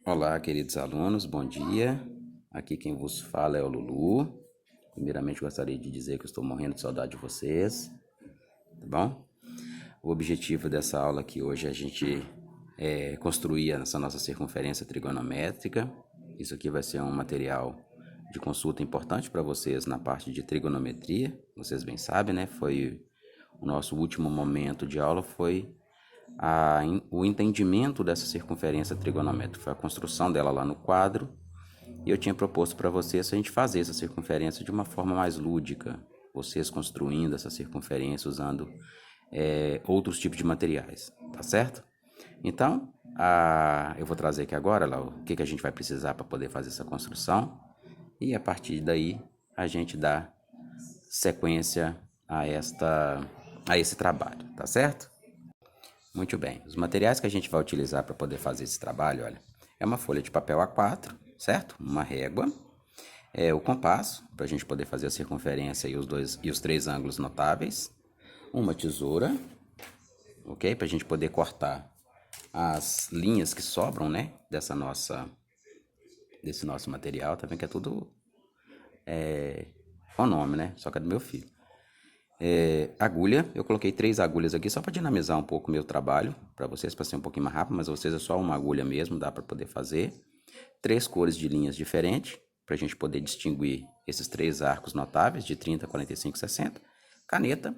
Olá, queridos alunos, bom dia. Aqui quem vos fala é o Lulu. Primeiramente, gostaria de dizer que eu estou morrendo de saudade de vocês, tá bom? O objetivo dessa aula aqui hoje é a gente construir essa nossa circunferência trigonométrica. Isso aqui vai ser um material de consulta importante para vocês na parte de trigonometria. Vocês bem sabem, né? O nosso último momento de aula foi o entendimento dessa circunferência trigonométrica, foi a construção dela lá no quadro, e eu tinha proposto para vocês a gente fazer essa circunferência de uma forma mais lúdica, vocês construindo essa circunferência usando outros tipos de materiais, tá certo? Então, eu vou trazer aqui agora lá, o que a gente vai precisar para poder fazer essa construção, e a partir daí a gente dá sequência a esse trabalho, tá certo? Muito bem. Os materiais que a gente vai utilizar para poder fazer esse trabalho, olha, é uma folha de papel A4, certo? Uma régua, o compasso, para a gente poder fazer a circunferência e os três ângulos notáveis, uma tesoura, ok? Para a gente poder cortar as linhas que sobram, né? Desse nosso material, tá vendo que é tudo o nome, né? Só que é do meu filho. Agulha, eu coloquei 3 agulhas aqui só para dinamizar um pouco o meu trabalho para vocês, para ser um pouquinho mais rápido, mas vocês é só uma agulha mesmo, dá para poder fazer. 3 cores de linhas diferentes, para a gente poder distinguir esses 3 arcos notáveis de 30, 45 e 60. Caneta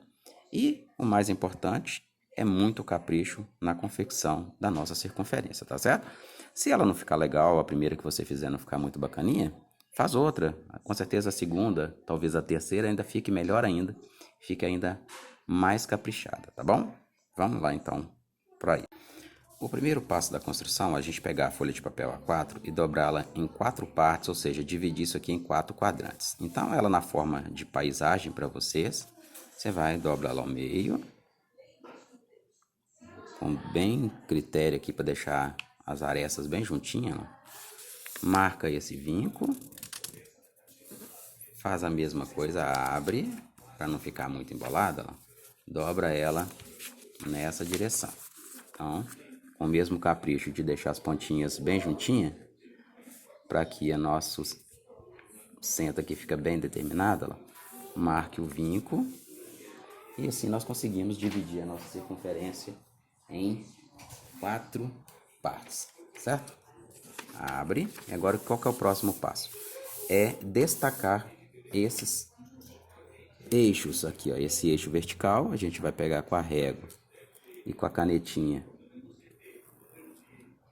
e, o mais importante, é muito capricho na confecção da nossa circunferência, tá certo? Se ela não ficar legal, a primeira que você fizer não ficar muito bacaninha, faz outra. Com certeza a segunda, talvez a terceira ainda fique melhor ainda, fique ainda mais caprichada, tá bom? Vamos lá então, por aí. O primeiro passo da construção é a gente pegar a folha de papel A4 e dobrá-la em 4 partes, ou seja, dividir isso aqui em 4 quadrantes. Então, ela na forma de paisagem para vocês, você vai dobrar ela ao meio, com bem critério aqui para deixar as arestas bem juntinhas. Ó. Marca esse vinco, faz a mesma coisa, abre, para não ficar muito embolada, ó. Dobra ela nessa direção. Então, com o mesmo capricho de deixar as pontinhas bem juntinhas, para que a nosso centro aqui fica bem determinado, ó. Marque o vinco e assim nós conseguimos dividir a nossa circunferência em 4 partes, certo? Abre. E agora qual que é o próximo passo? É destacar esses eixos aqui, ó. Esse eixo vertical a gente vai pegar com a régua e com a canetinha,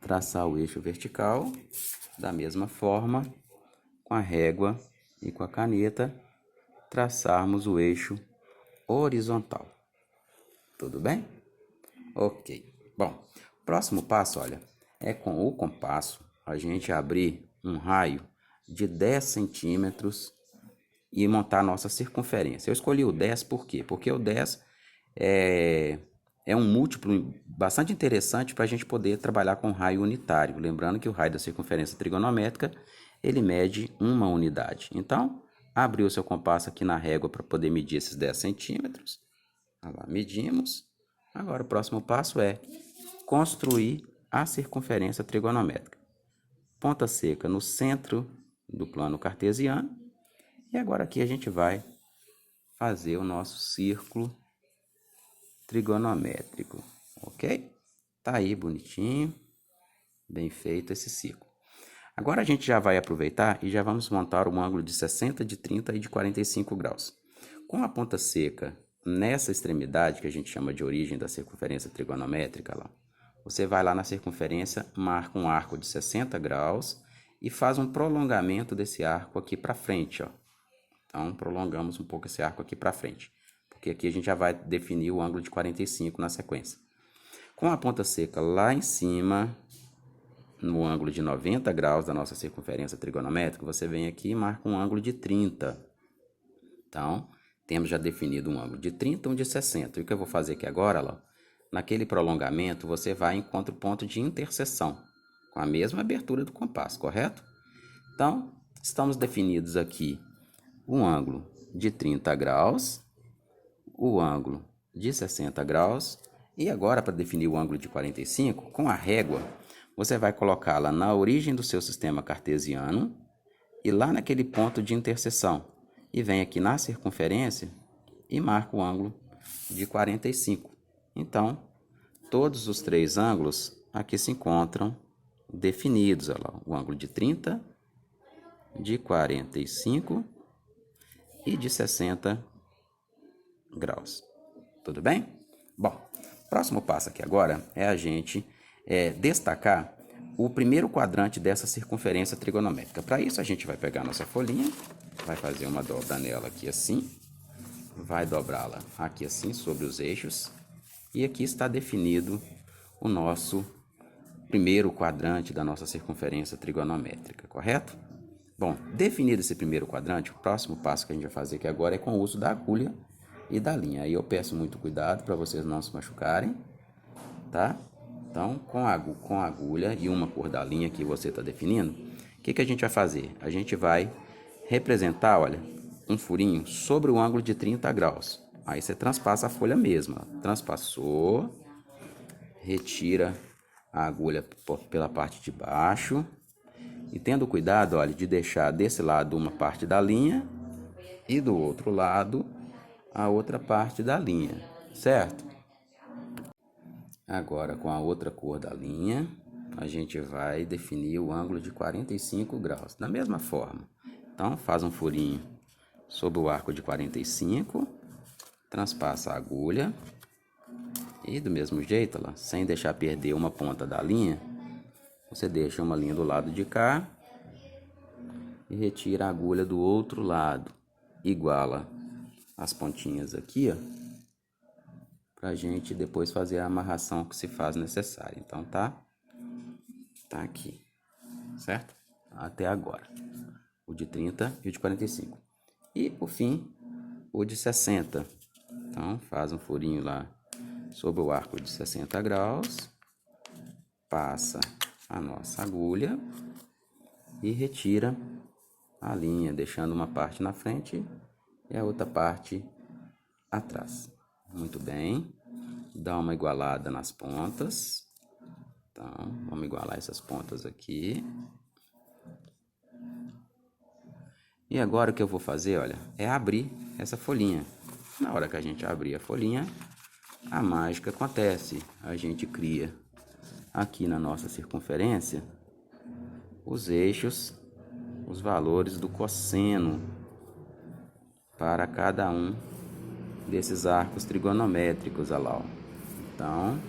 traçar o eixo vertical da mesma forma, com a régua e com a caneta, traçarmos o eixo horizontal. Tudo bem? Ok. Bom, próximo passo, olha, é com o compasso a gente abrir um raio de 10 centímetros e montar a nossa circunferência. Eu escolhi o 10 por quê? Porque o 10 é um múltiplo bastante interessante para a gente poder trabalhar com raio unitário. Lembrando que o raio da circunferência trigonométrica, ele mede uma unidade. Então, abriu o seu compasso aqui na régua para poder medir esses 10 centímetros. Lá, medimos. Agora, o próximo passo é construir a circunferência trigonométrica. Ponta seca no centro do plano cartesiano. E agora aqui a gente vai fazer o nosso círculo trigonométrico, ok? Tá aí bonitinho, bem feito esse círculo. Agora a gente já vai aproveitar e já vamos montar um ângulo de 60, de 30 e de 45 graus. Com a ponta seca nessa extremidade, que a gente chama de origem da circunferência trigonométrica, lá, você vai lá na circunferência, marca um arco de 60 graus e faz um prolongamento desse arco aqui para frente, ó. Então, prolongamos um pouco esse arco aqui para frente, porque aqui a gente já vai definir o ângulo de 45 na sequência. Com a ponta seca lá em cima, no ângulo de 90 graus da nossa circunferência trigonométrica, você vem aqui e marca um ângulo de 30. Então, temos já definido um ângulo de 30 e um de 60. E o que eu vou fazer aqui agora, ó, naquele prolongamento, você vai encontrar o ponto de interseção, com a mesma abertura do compasso, correto? Então, estamos definidos aqui um ângulo de 30 graus, o ângulo de 60 graus, e agora para definir o ângulo de 45, com a régua, você vai colocá-la na origem do seu sistema cartesiano e lá naquele ponto de interseção. E vem aqui na circunferência e marca o ângulo de 45. Então, todos os três ângulos aqui se encontram definidos. Olha lá, o ângulo de 30, de 45 e de 60 graus. Tudo bem? Bom, próximo passo aqui agora é a gente destacar o primeiro quadrante dessa circunferência trigonométrica. Para isso, a gente vai pegar nossa folhinha, vai fazer uma dobra nela aqui assim, vai dobrá-la aqui assim sobre os eixos, e aqui está definido o nosso primeiro quadrante da nossa circunferência trigonométrica, correto? Bom, definido esse primeiro quadrante, o próximo passo que a gente vai fazer aqui agora é com o uso da agulha e da linha. Aí eu peço muito cuidado para vocês não se machucarem, tá? Então, com a agulha e uma cor da linha que você está definindo, o que a gente vai fazer? A gente vai representar, olha, um furinho sobre o ângulo de 30 graus. Aí você transpassa a folha mesmo, ó. Transpassou, retira a agulha pela parte de baixo e tendo cuidado, olha, de deixar desse lado uma parte da linha e do outro lado a outra parte da linha, certo? Agora, com a outra cor da linha, a gente vai definir o ângulo de 45 graus, da mesma forma. Então, faz um furinho sobre o arco de 45, transpassa a agulha e do mesmo jeito, lá, sem deixar perder uma ponta da linha, você deixa uma linha do lado de cá e retira a agulha do outro lado. Iguala as pontinhas aqui, ó, pra gente depois fazer a amarração que se faz necessária. Então, tá aqui, certo? Até agora. O de 30 e o de 45. E, por fim, o de 60. Então, faz um furinho lá sobre o arco de 60 graus. Passa a nossa agulha e retira a linha, deixando uma parte na frente e a outra parte atrás. Muito bem. Dá uma igualada nas pontas. Então, vamos igualar essas pontas aqui. E agora o que eu vou fazer, olha, é abrir essa folhinha. Na hora que a gente abrir a folhinha, a mágica acontece. A gente cria aqui na nossa circunferência os eixos, os valores do cosseno para cada um desses arcos trigonométricos, olha lá, ó. Então,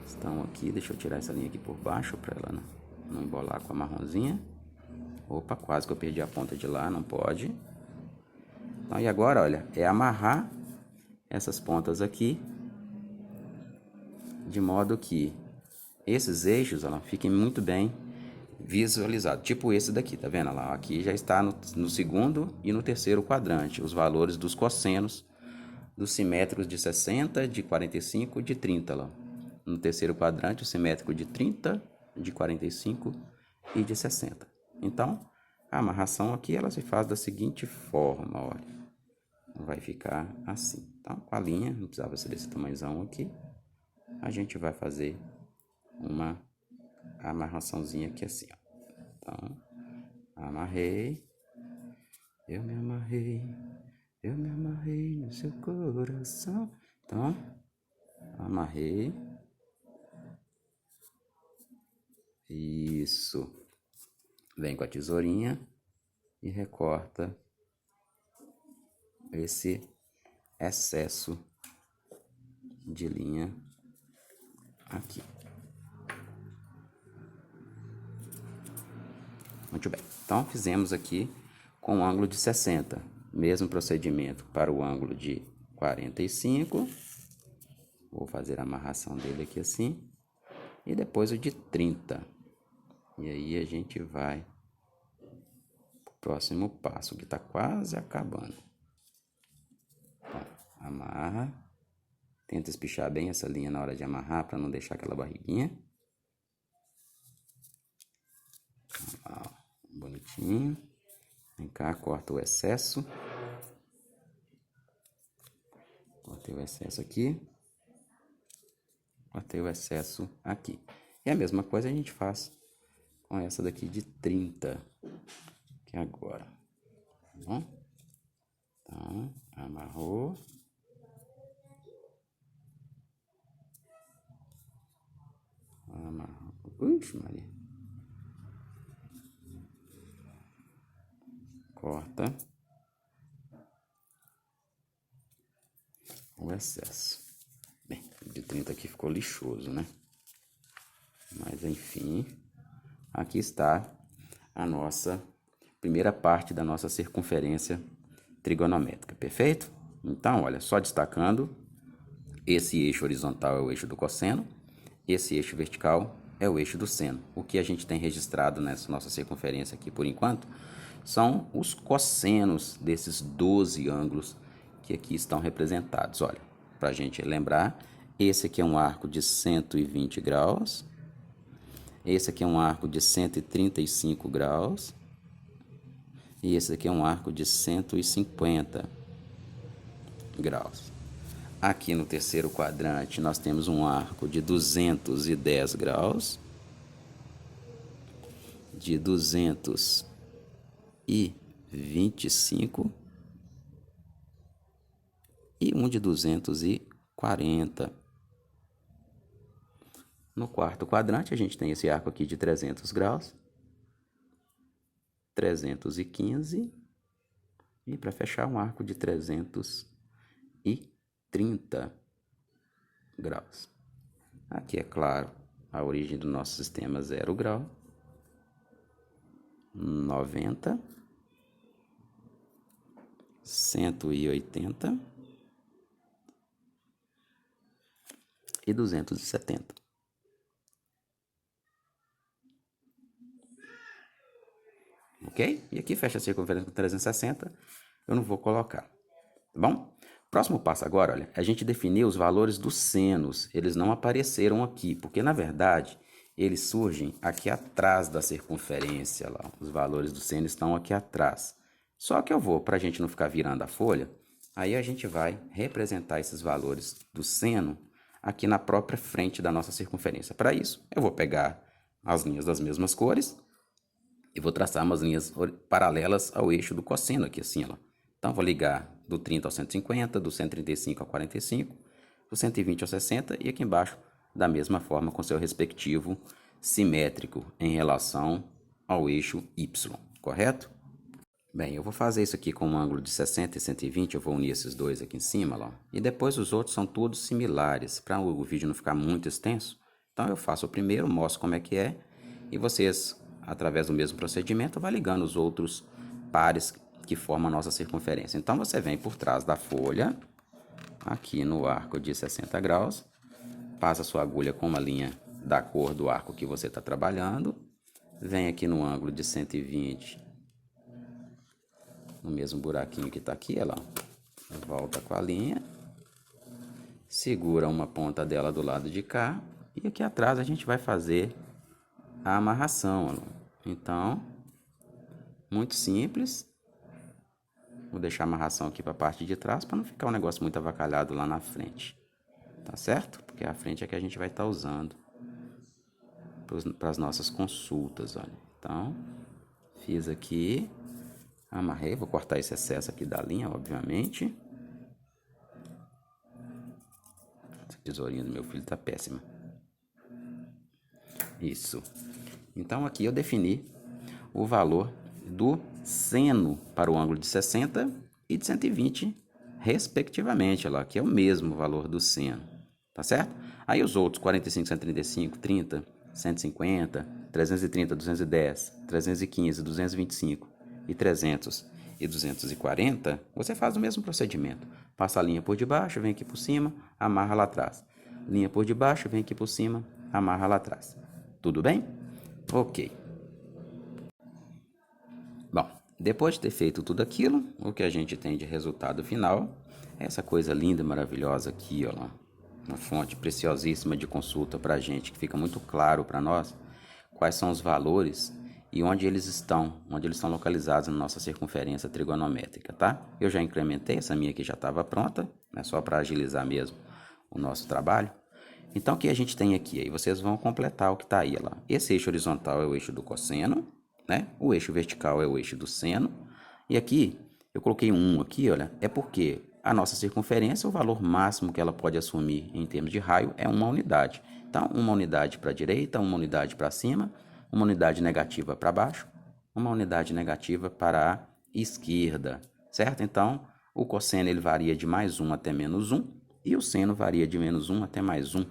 estão aqui, deixa eu tirar essa linha aqui por baixo para ela não embolar com a marronzinha. Opa, quase que eu perdi a ponta de lá, não pode. Então, e agora, olha, é amarrar essas pontas aqui, de modo que esses eixos, olha, fiquem muito bem visualizados. Tipo esse daqui, tá vendo? Olha lá, aqui já está no segundo e no terceiro quadrante, os valores dos cossenos dos simétricos de 60, de 45 e de 30, lá. No terceiro quadrante, o simétrico de 30, de 45 e de 60. Então, a amarração aqui ela se faz da seguinte forma, olha. Vai ficar assim. Então, com a linha, não precisava ser desse tamanhozão aqui, a gente vai fazer uma amarraçãozinha aqui assim, ó. Então, amarrei, eu me amarrei no seu coração. Então, amarrei. Isso. Vem com a tesourinha e recorta esse excesso de linha aqui. Muito bem. Então, fizemos aqui com o ângulo de 60. Mesmo procedimento para o ângulo de 45. Vou fazer a amarração dele aqui assim. E depois o de 30. E aí a gente vai pro próximo passo, que está quase acabando. Bom, amarra. Tenta espichar bem essa linha na hora de amarrar, para não deixar aquela barriguinha. Ó, bonitinho. Vem cá, corta o excesso. Cortei o excesso aqui. Cortei o excesso aqui. E a mesma coisa a gente faz com essa daqui de 30, que é agora. Tá bom? Então, amarrou. Amarrou. Ixi, Maria. Corta o excesso. Bem, o de 30 aqui ficou lixoso, né? Mas enfim, aqui está a nossa primeira parte da nossa circunferência trigonométrica, perfeito? Então, olha, só destacando, esse eixo horizontal é o eixo do cosseno, esse eixo vertical é o eixo do seno. O que a gente tem registrado nessa nossa circunferência aqui por enquanto são os cossenos desses 12 ângulos que aqui estão representados. Olha, para a gente lembrar, esse aqui é um arco de 120 graus, esse aqui é um arco de 135 graus, e esse aqui é um arco de 150 graus. Aqui no terceiro quadrante nós temos um arco de 210 graus, de 225 e um de 240. No quarto quadrante a gente tem esse arco aqui de 300 graus, 315 e para fechar um arco de 330 graus. Aqui é claro, a origem do nosso sistema 0 grau, 90, 180 e 270. Ok? E aqui fecha a circunferência com 360, eu não vou colocar, tá bom? Próximo passo agora, olha, a gente definiu os valores dos senos, eles não apareceram aqui, porque na verdade eles surgem aqui atrás da circunferência, lá, os valores do seno estão aqui atrás. Só que eu vou, para a gente não ficar virando a folha, aí a gente vai representar esses valores do seno aqui na própria frente da nossa circunferência. Para isso, eu vou pegar as linhas das mesmas cores e vou traçar umas linhas paralelas ao eixo do cosseno aqui, assim, ó. Então, vou ligar do 30 ao 150, do 135 ao 45, do 120 ao 60 e aqui embaixo da mesma forma com seu respectivo simétrico em relação ao eixo Y, correto? Bem, eu vou fazer isso aqui com um ângulo de 60 e 120, eu vou unir esses dois aqui em cima, ó, e depois os outros são todos similares, para o vídeo não ficar muito extenso. Então eu faço o primeiro, mostro como é que é, e vocês, através do mesmo procedimento, vai ligando os outros pares que formam a nossa circunferência. Então você vem por trás da folha, aqui no arco de 60 graus, passa a sua agulha com uma linha da cor do arco que você está trabalhando, vem aqui no ângulo de 120, no mesmo buraquinho que está aqui, olha lá, volta com a linha, segura uma ponta dela do lado de cá, e aqui atrás a gente vai fazer a amarração, olha. Então, muito simples. Vou deixar a amarração aqui para a parte de trás, para não ficar um negócio muito avacalhado lá na frente. Tá certo? Porque a frente é que a gente vai estar usando para as nossas consultas, olha. Então, fiz aqui, amarrei, vou cortar esse excesso aqui da linha, obviamente. Essa tesourinha do meu filho tá péssima. Isso. Então, aqui eu defini o valor do seno para o ângulo de 60 e de 120, respectivamente, lá, que é o mesmo valor do seno, tá certo? Aí os outros, 45, 135, 30, 150, 330, 210, 315, 225 e 300 e 240, você faz o mesmo procedimento. Passa a linha por debaixo, vem aqui por cima, amarra lá atrás. Linha por debaixo, vem aqui por cima, amarra lá atrás. Tudo bem? Ok. Bom, depois de ter feito tudo aquilo, o que a gente tem de resultado final é essa coisa linda e maravilhosa aqui, ó, uma fonte preciosíssima de consulta para a gente, que fica muito claro para nós quais são os valores e onde eles estão localizados na nossa circunferência trigonométrica, tá? Eu já incrementei, essa minha aqui já estava pronta, é só para agilizar mesmo o nosso trabalho. Então, o que a gente tem aqui? Aí vocês vão completar o que está aí, lá. Esse eixo horizontal é o eixo do cosseno, né? O eixo vertical é o eixo do seno. E aqui, eu coloquei um 1 aqui, olha, é porque a nossa circunferência, o valor máximo que ela pode assumir em termos de raio é 1 unidade. Então, 1 unidade para a direita, 1 unidade para cima, 1 unidade negativa para baixo, 1 unidade negativa para a esquerda, certo? Então, o cosseno ele varia de mais 1 até menos 1 e o seno varia de menos 1 até mais 1,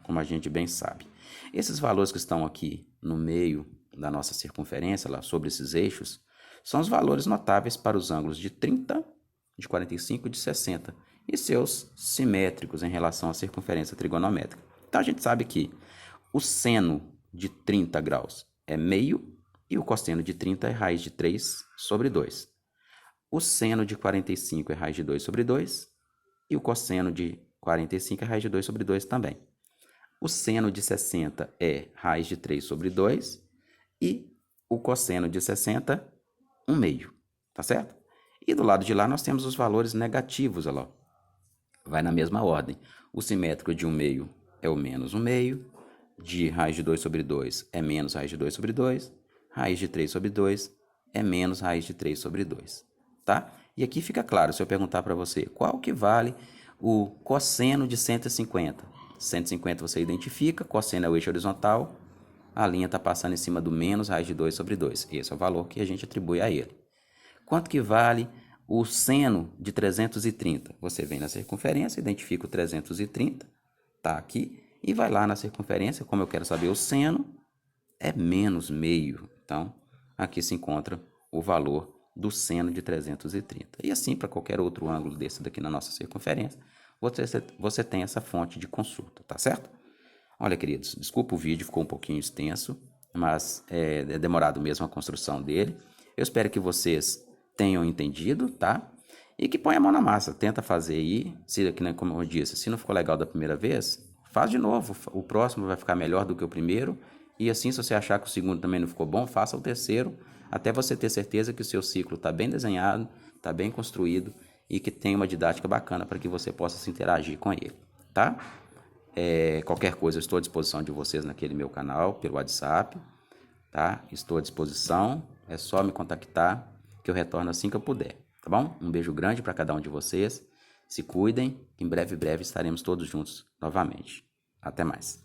como a gente bem sabe. Esses valores que estão aqui no meio da nossa circunferência, lá sobre esses eixos, são os valores notáveis para os ângulos de 30, de 45 e de 60, e seus simétricos em relação à circunferência trigonométrica. Então a gente sabe que o seno de 30 graus é meio e o cosseno de 30 é raiz de 3 sobre 2. O seno de 45 é raiz de 2 sobre 2 e o cosseno de 45 é raiz de 2 sobre 2 também. O seno de 60 é raiz de 3 sobre 2 e o cosseno de 60, 1 meio, tá certo? E do lado de lá nós temos os valores negativos, olha lá. Vai na mesma ordem. O simétrico de 1 meio é o menos 1 meio, de raiz de 2 sobre 2 é menos raiz de 2 sobre 2, raiz de 3 sobre 2 é menos raiz de 3 sobre 2, tá? E aqui fica claro, se eu perguntar para você, qual que vale o cosseno de 150? 150 você identifica, cosseno é o eixo horizontal, a linha está passando em cima do menos raiz de 2 sobre 2. Esse é o valor que a gente atribui a ele. Quanto que vale o seno de 330? Você vem na circunferência, identifica o 330, tá aqui, e vai lá na circunferência, como eu quero saber o seno, é menos meio. Então, aqui se encontra o valor do seno de 330. E assim, para qualquer outro ângulo desse daqui na nossa circunferência, você tem essa fonte de consulta, tá certo? Olha, queridos, desculpa o vídeo, ficou um pouquinho extenso, mas é demorado mesmo a construção dele. Eu espero que vocês tenham entendido, tá? E que ponha a mão na massa, tenta fazer aí, se, como eu disse, se não ficou legal da primeira vez, faz de novo, o próximo vai ficar melhor do que o primeiro, e assim, se você achar que o segundo também não ficou bom, faça o terceiro, até você ter certeza que o seu ciclo está bem desenhado, está bem construído, e que tem uma didática bacana para que você possa se interagir com ele, tá? Qualquer coisa, eu estou à disposição de vocês naquele meu canal, pelo WhatsApp, tá? Estou à disposição, é só me contactar, que eu retorno assim que eu puder, tá bom? Um beijo grande para cada um de vocês, se cuidem, em breve estaremos todos juntos novamente. Até mais.